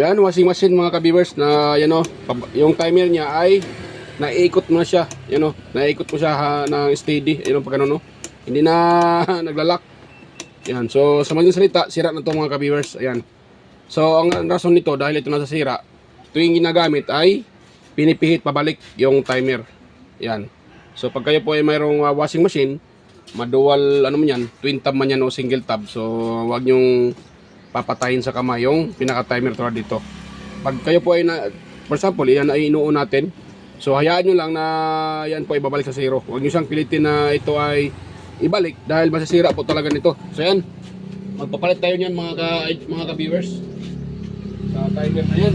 Yan, washing machine mga ka-viewers na yan o, yung timer niya ay naiikot mo na siya. Yan o, naiikot mo siya ng steady. Yan o, pag ano no. Hindi na naglalak. Yan, so sa mga salita, sira na to mga ka-viewers. Ayan. So ang rason nito dahil ito nasa sira, tuwing ginagamit ay pinipihit pabalik yung timer. Yan. So pag kayo po ay mayroong washing machine, madual ano man yan, twin tab man yan o single tab. So wag nyong papatayin sa kamay yung pinaka-timer tulad dito. Pag kayo po ay for example, yan ay inuun natin. So hayaan nyo lang na yan po ay babalik sa zero. Huwag nyo siyang pilitin na ito ay ibalik dahil masisira po talaga nito. So yan, magpapalit tayo niyan mga ka-viewers sa timer na yan.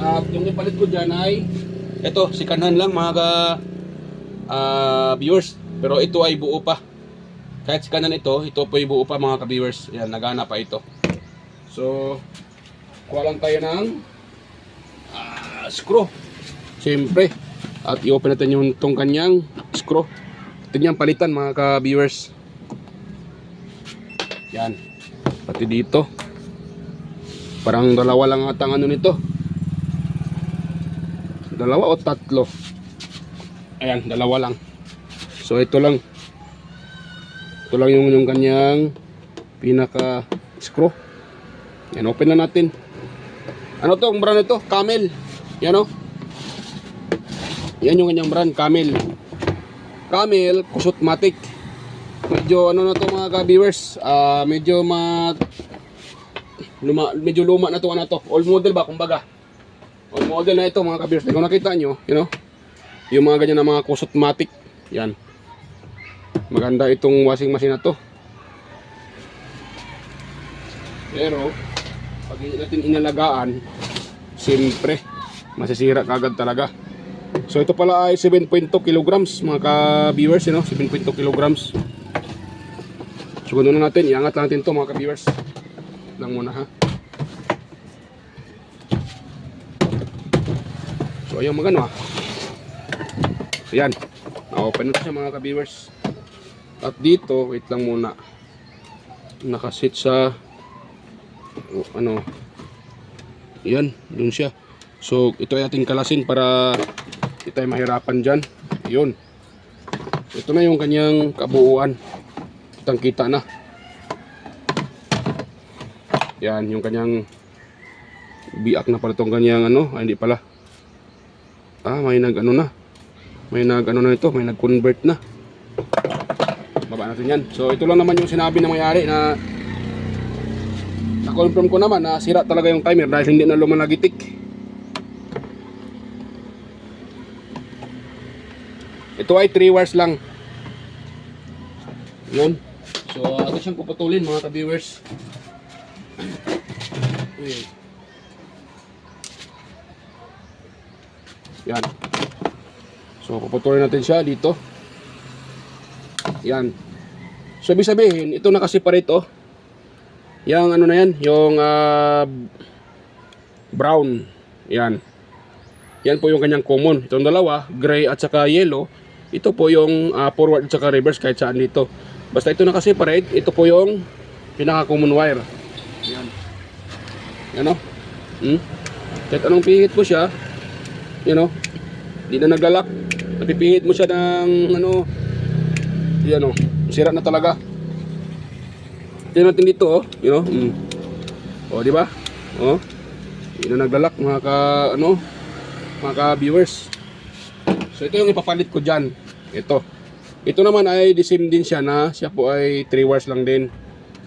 At yung ipalit ko dyan ay ito, sikanhan lang mga ka-viewers. Pero ito ay buo pa. Kahit sikanan ito po ay buo pa mga ka-viewers. Yan, nagana pa ito. So, kuha lang tayo ng screw. Siyempre. At i-open natin yung itong kanyang screw. Ito niyang palitan mga ka-viewers. Yan. Pati dito. Parang dalawa lang atang ano nito. Dalawa o tatlo. Ayan, dalawa lang. So ito lang. Ito lang yung kanyang pinaka screw. Yan, open na natin. Ano to? Ang brand ito? Camel. Yan o. Yan yung kanyang brand, Camel. Camel Kusutmatic. Medyo ano na to mga ka-viewers. Medyo luma na to, ano to. Old model ba kumbaga. Old model na ito mga ka-viewers. Kung nakita nyo, you know, yung mga ganyan na mga Kusutmatic. Yan. Maganda itong washing machine na to. Pero pag hindi natin inalagaan, siyempre masisira kagad talaga. So ito pala ay 7.2 kilograms mga ka-viewers, you know, 7.2 kilograms. So ganoon na natin, iangat natin to mga ka-viewers. Lang muna ha. So ayun magano ha. So yan. Na-open na siya mga ka-viewers. At dito, wait lang muna. Nakasit sa ano. Yan, dun siya. So ito ay ating kalasin para ito ay mahirapan dyan. Yun. Ito na yung kanyang kabuuan. Kitang kita na. Yan, yung kanyang biak na pala itong kanyang ano. Ay, hindi pala. May nag ano na. May nag ano na ito. May nag convert na. Baba natin yan. So ito lang naman yung sinabi na may-ari na na-confirm ko naman na sira talaga yung timer dahil hindi na lumanagitik. Ito ay 3 wires lang. Yun. So ito siyang puputulin mga ka-viewers. Yan. So puputulin natin siya dito. Yan. So ibig sabihin, ito naka-separate oh. Yang ano na yan, yung brown. Yan. Yan po yung kanyang common. Itong dalawa, gray at saka yellow. Ito po yung forward at saka reverse kahit saan dito. Basta ito naka-separate, ito po yung pinaka-common wire. Yan. Yan oh. Kahit anong pihit mo siya, you know, hindi na naglalak. Napipihit mo siya ng ano, yan o, sira na talaga. Tingnan natin dito oh, you know. O, di ba? Oh. Hindi na naglalak mga ka-viewers. So ito yung ipapalit ko diyan. Ito. Ito naman ay the same din siya na siya po ay 3 wires lang din.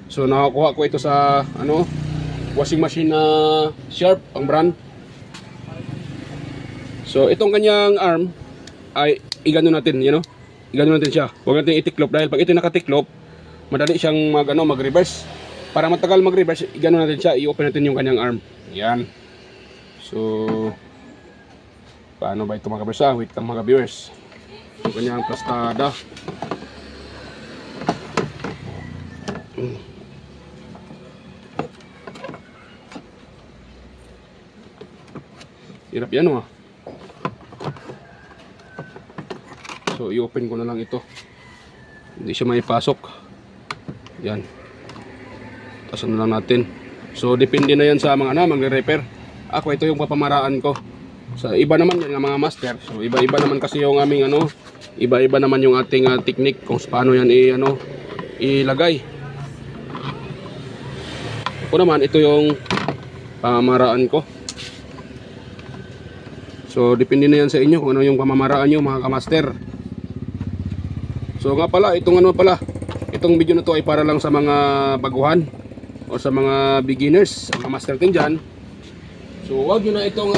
So nakakuha ko ito sa ano, washing machine na Sharp ang brand. So itong kanyang arm ay igano natin, you know. Igano natin siya. Huwag natin itiklop dahil pag ito nakatiklop, madali siyang mag-reverse. Para matagal mag-reverse, igano natin siya, i-open natin yung kanyang arm. Yan. So paano ba ito mga ka-viewers? Wait lang mga ka-viewers. Yung kanyang plastada. Hirap yan oh. So i-open ko na lang ito. Hindi siya maipasok. Yan. Tasan na lang natin. So depende na yan sa mga magre-repair. Ako, ito yung papamaraan ko. Sa iba naman yan, mga master. So iba-iba naman kasi yung aming iba-iba naman yung ating technique kung paano yan ilagay. Ako naman, ito yung pamaraan ko. So depende na yan sa inyo kung ano yung pamamaraan nyo, mga kamaster. So nga pala, itong video na to ay para lang sa mga baguhan o sa mga beginners, mga master din dyan. So wag nyo na itong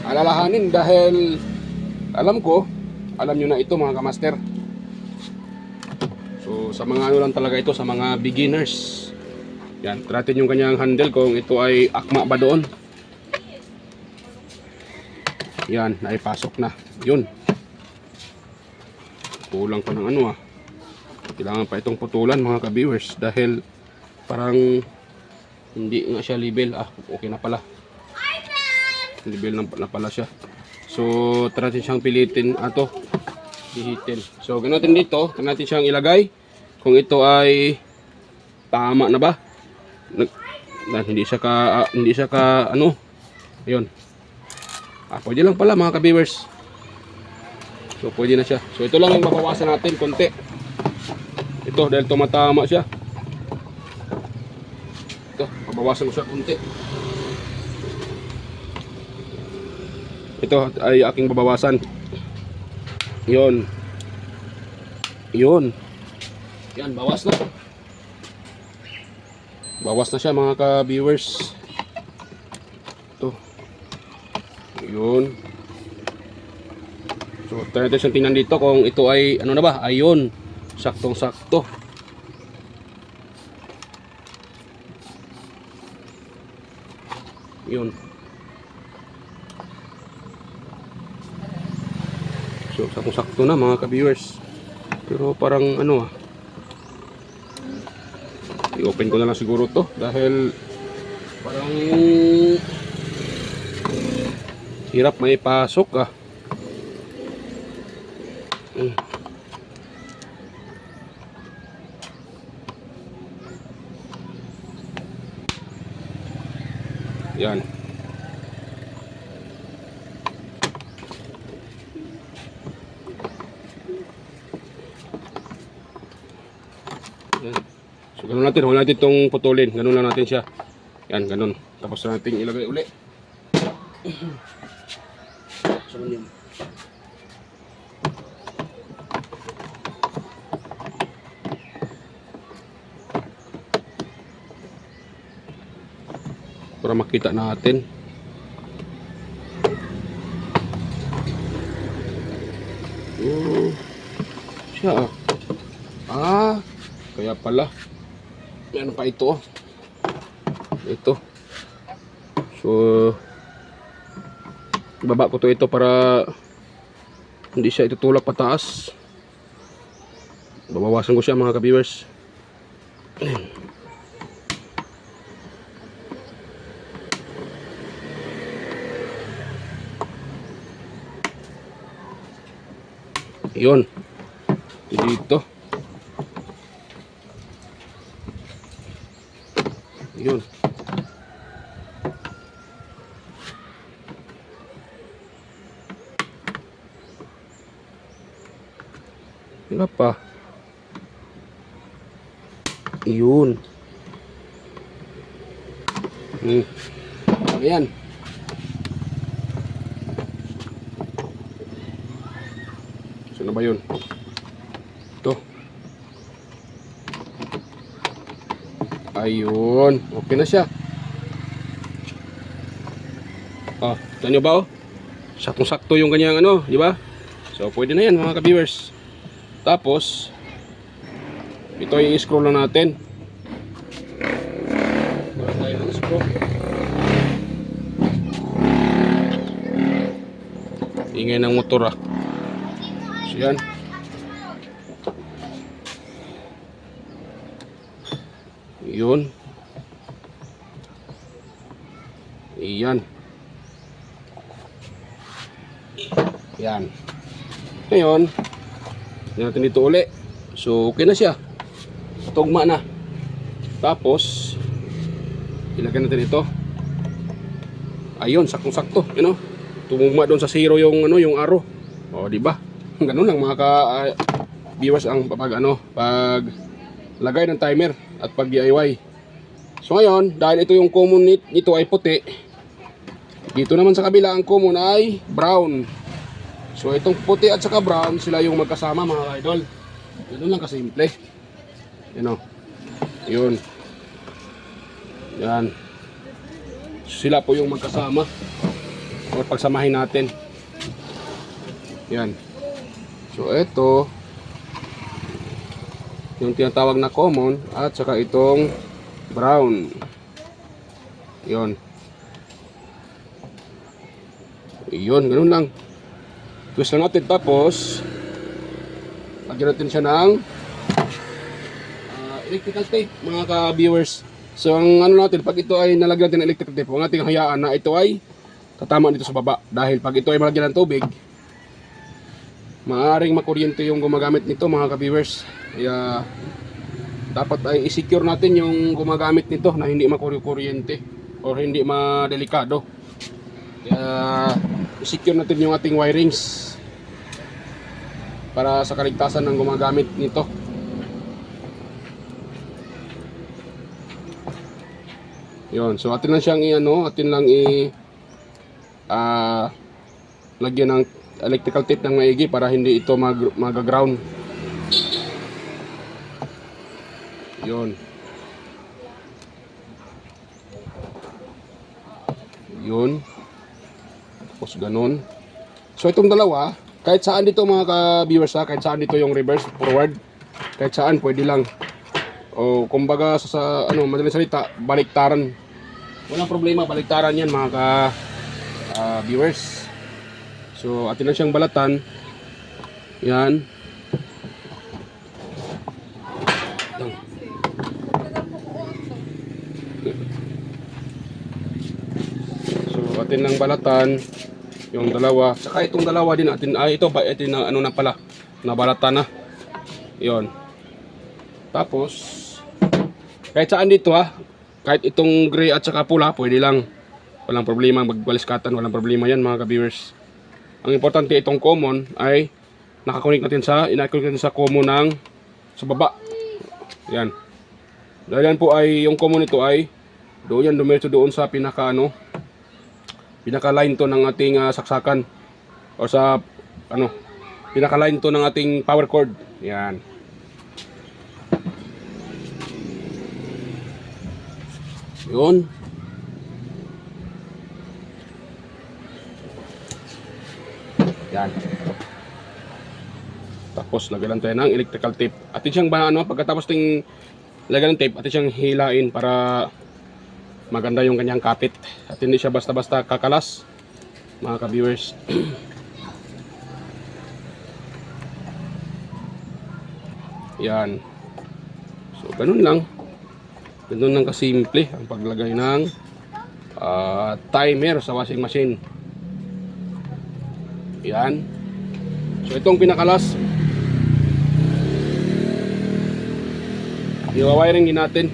alalahanin dahil alam nyo na ito, mga kamaster. So sa mga lang talaga ito, sa mga beginners. Yan, tratin yung kanyang handle kung ito ay akma ba doon. Yan, naipasok na. Yun. Kulang pa ng kailangan pa itong putulan, mga ka-viewers, dahil parang hindi nga siya level. Okay na pala. Level na pala siya. So, try natin siyang pilitin hihitin. So, ganoon dito, try natin siyang ilagay kung ito ay tama na ba. Hindi siya ka ayun. Pwede lang pala, mga ka-viewers. So pwede na siya. So ito lang yung mabawasan natin konti. Ito dahil tumatama siya. Ito, mabawasan ko siya konti. Ito ay aking babawasan. Yun. Yan, bawas na. Bawas na siya, mga ka-viewers. Ito. Yun. So, try natin siyang tingnan dito kung ito ay na ba? Ayun. Saktong-sakto. Yun. So, saktong-sakto na, mga ka-viewers. Pero parang i-open ko na lang siguro to dahil parang hirap may pasok Yan. Yan. So ganun natin, huwag natin itong putulin. Ganun lang natin siya. Yan, ganun. Tapos natin ilagay uli. So yun. Para makita natin. Siya kaya pala yan pa ito. So ibaba ko ito para hindi siya itutulak pataas. Babawasan ko siya, mga ka-viewers. Yun. Dito. Yun. Wala pa. Yun. Ayan. Saan na ba yun? Ito. Ayun. Okay na siya. Kita nyo ba saktong-sakto yung kanyang di ba? So pwede na yan, mga ka-viewers. Tapos ito i-scroll lang natin. Wala tayo ng scroll. Ingay ng motor So yan. Yun. Iyan. Yan. Ngayon, yan natin dito uli. So okay na siya. Tugma na. Tapos ilagay natin ito. Ayun, saktong-sakto, tumugma doon sa zero yung yung arrow. O, di ba? Ganun lang mga viewers ang pag lagay ng timer at pag DIY. So ngayon, dahil ito yung common nito ay puti, dito naman sa kabila ang common ay brown. So itong puti at saka brown, sila yung magkasama mga idol. Ganun lang kasimple. Yun. Yan. Sila po yung magkasama. O pagsamahin natin. Yan. So ito yung tinatawag na common at saka itong brown. Yun. Yun, ganun lang. Twist lang natin, tapos lagyan natin siya ng electrical tape mga ka-viewers. So ang natin, pag ito ay nalagyan natin ng electrical tape, huwag natin hayaan na ito ay tatama dito sa baba. Dahil pag ito ay malagyan ng tubig, maaaring makuryente yung gumagamit nito mga ka-viewers. Kaya dapat ay i-secure natin yung gumagamit nito na hindi makuryente or hindi madelikado. Kaya i-secure natin yung ating wirings para sa kaligtasan ng gumagamit nito. Yun, so atin lang siyang lagyan ng electrical tape ng maigi para hindi ito mag-ground. Yun. Yun. Tapos ganun. So itong dalawa, kahit saan dito mga ka-viewers, kahit saan dito yung reverse, forward, kahit saan pwede lang. O kumbaga sa madaling salita, baliktaran. Walang problema, baliktaran yan mga ka-viewers. So atin lang siyang balatan. Yan. So atin lang balatan yung dalawa. Saka itong dalawa din atin, ito na na pala, nabalatan na. Yon. Tapos kahit saan dito kahit itong gray at saka pula, pwede lang. Walang problema, magbaliskatan, walang problema yan mga ka-viewers. Ang importante itong common ay ina-connect natin sa common sa baba. Yan. Dahil yan po ay, yung common ito ay dumiretso doon sa pinaka line to ng ating saksakan. O sa pinaka line to ng ating power cord. Yan. Yun. Yan. Tapos lagyan tayo ng electrical tape. Atin siyang pagkatapos ting lagyan ng tape, atin siyang hilain para maganda yung kanyang kapit. At hindi siya basta-basta kakalas mga ka-viewers. Yan. So ganun lang. Ganun lang kasimple ang paglagay ng timer sa washing machine. Yan. So itong pinakalas, i-wiring din natin.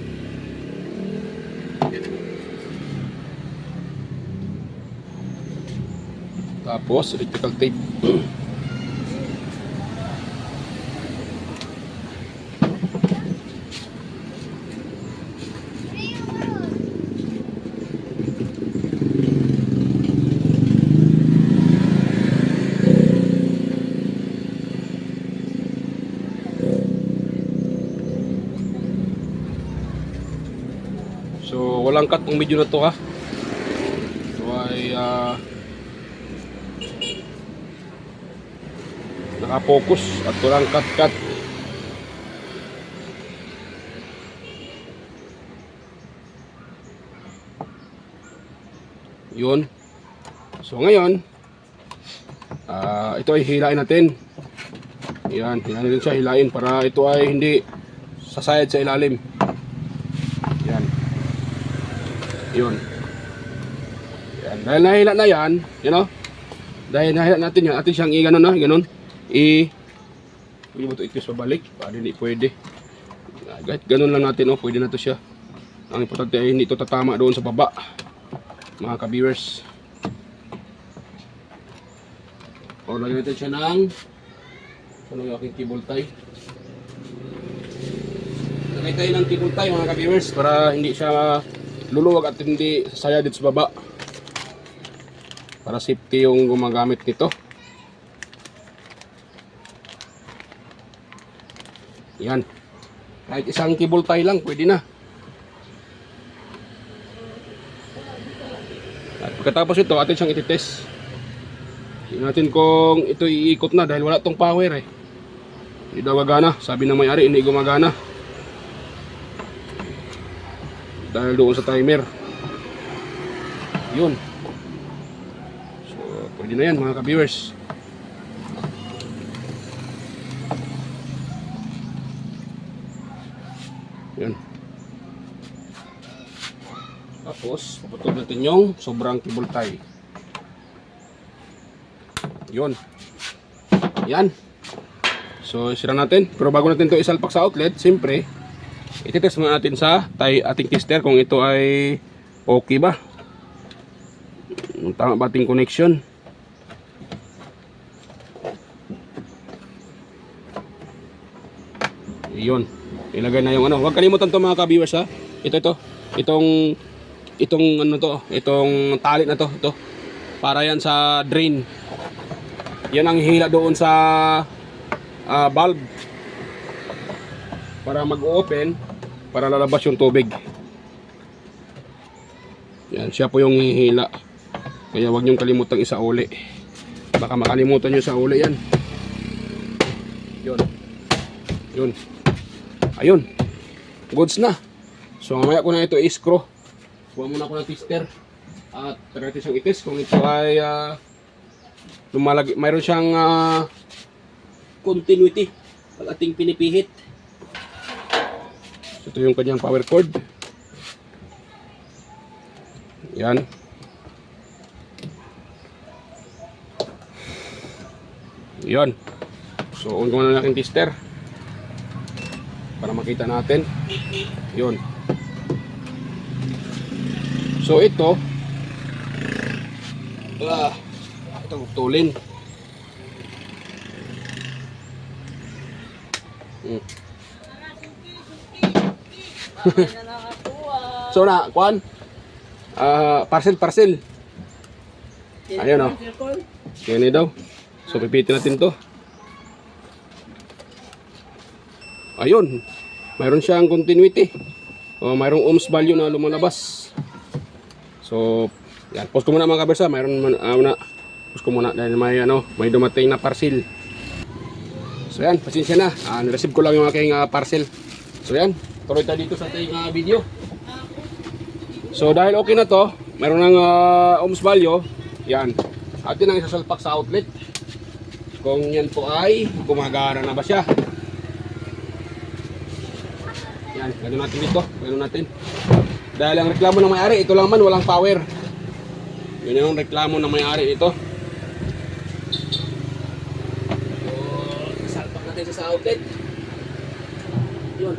Tapos electrical tape. So walang cut ang video na to So ay naka-focus at walang cut. Yun. So ngayon ito ay hilain natin. Yan, hilain natin siya, hilain para ito ay hindi sasayad sa ilalim. Yan. Yun. Yan. Dahil nahila na yan, dahil nahila natin yan, atin siyang ganon. Pwede mo ito itis pabalik, hindi pwede. Kahit ganun lang natin, pwede na to siya. Ang importante ay hindi ito tatama doon sa baba, mga ka-viewers. O, lagyan natin siya ng ano yung aking cable tie. Lagay tayo ng cable tie, mga ka-viewers, para hindi siya luluwag at hindi sasaya dito sa baba, para safety yung gumagamit nito. Yan, kahit isang cable tie lang pwede na. At pagkatapos ito, atin siyang ititest. Tingnan natin kung ito iikot na dahil wala tong power eh. Hindi daw gagana. Sabi ng may-ari, hindi gumagana dahil doon sa timer. Yun. So, pwede na yan, mga ka-viewers. Yan. Tapos, paputol natin yung sobrang cable tie. Yun. Yan. So, sira natin. Pero bago natin ito isalpak sa outlet, siyempre, ititest muna natin sa ating tester kung ito ay okay ba. Tama ba ating connection? Yun. Ilagay na yung ano. Huwag kalimutan to, mga ka-viewers, ha. Itong ano to, itong tali na to, ito. Para yan sa drain. Yan ang hila doon sa valve. Para mag-open, para lalabas yung tubig. Yan, siya po yung hihila. Kaya huwag niyong kalimutang isauli. Baka makalimutan niyo sa uli yan. Yun. Yun. Ayun. Goods na. So mamaya ko na ito i-screw. Kuha muna ko ng tester. At try natin siyang i-test kung ito ay mayroon siyang continuity pag ating pinipihit. So, ito yung kanyang power cord. Yan. Yan. So on ko na ng tester para makita natin. Yun. So ito itong tulin. So na, kuan? Parcel. Ayun o. Yan daw. So pipitin natin to. Ayun. Mayroon siyang continuity. O mayroong ohms value na lumalabas. So yan, post ko muna, mga kabersa. Mayroon post ko muna dahil may dumating na parcel. So yan, pasensya na. Nireceive ko lang yung aking parcel. So yan, tuloy tayo dito sa ating video. So dahil okay na to, mayroon ng ohms value. Yan, atin ang isasalpak sa outlet. Kung yan po ay gumagana na ba siya. Yan, ganoon natin dito. Ganoon natin. Dahil ang reklamo ng may-ari, ito lang man, walang power. Yun yung reklamo ng may-ari ito. So, salpak natin sa outlet. Yun.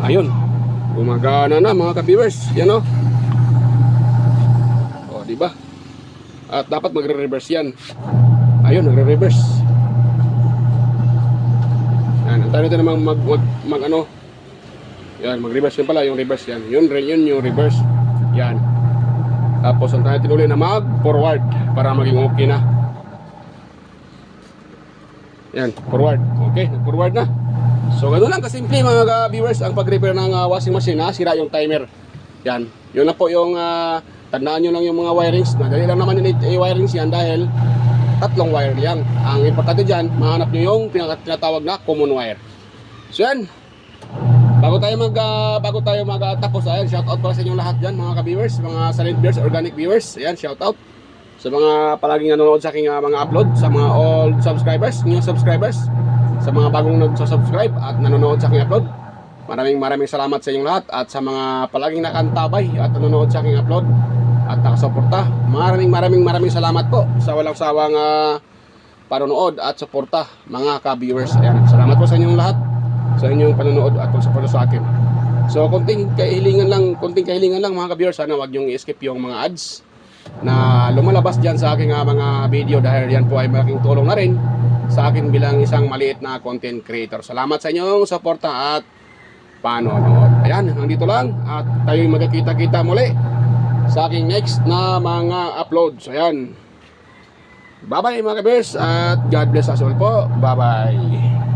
Ayun. Gumagana na, mga ka-viewers. Yan o. O, diba? At dapat magre-reverse yan. Ayun, nagre-reverse. Yan, antayin natin naman yan, mag-reverse yun pala, yung reverse yan. Yun yung reverse. Yan. Tapos antayin natin ulit na mag-forward para maging okay na. Yan, forward. Okay, nag-forward na. So, ganoon lang kasimple, mga viewers, ang pag-repair ng washing machine na sira yung timer. Yan. Yun na po yung tandaan nyo lang yung mga wirings. Madali lang naman yung wirings yan dahil tatlong wire lang. Ang importante dyan, mahanap nyo yung tinatawag na common wire. So yan, bago tayo magtapos, ayan, shout out para sa inyong lahat dyan, mga ka-viewers, mga silent viewers, organic viewers. Ayan, shout out sa mga palaging nanonood sa aking mga upload, sa mga old subscribers, new subscribers, sa mga bagong nagsusubscribe at nanonood sa aking upload. Maraming salamat sa inyong lahat, at sa mga palaging nakantabay at nanonood sa aking upload at nakasuporta. Maraming salamat po sa walang sawang panonood at suporta, mga ka-viewers. Ayan, salamat po sa inyong lahat. sa inyong panonood at pagsuporta sa akin. So konting kahilingan lang mga ka-viewers, sana wag niyong i-skip yung mga ads na lumalabas diyan sa aking mga video, dahil yan po ay malaking tulong na rin sa akin bilang isang maliit na content creator. Salamat sa inyong suporta at panonood. Ayan, nandito lang at tayo'y magkikita-kita muli sa aking next na mga uploads. Ayan. Bye-bye mga ka-viewers at God bless us all po. Bye-bye.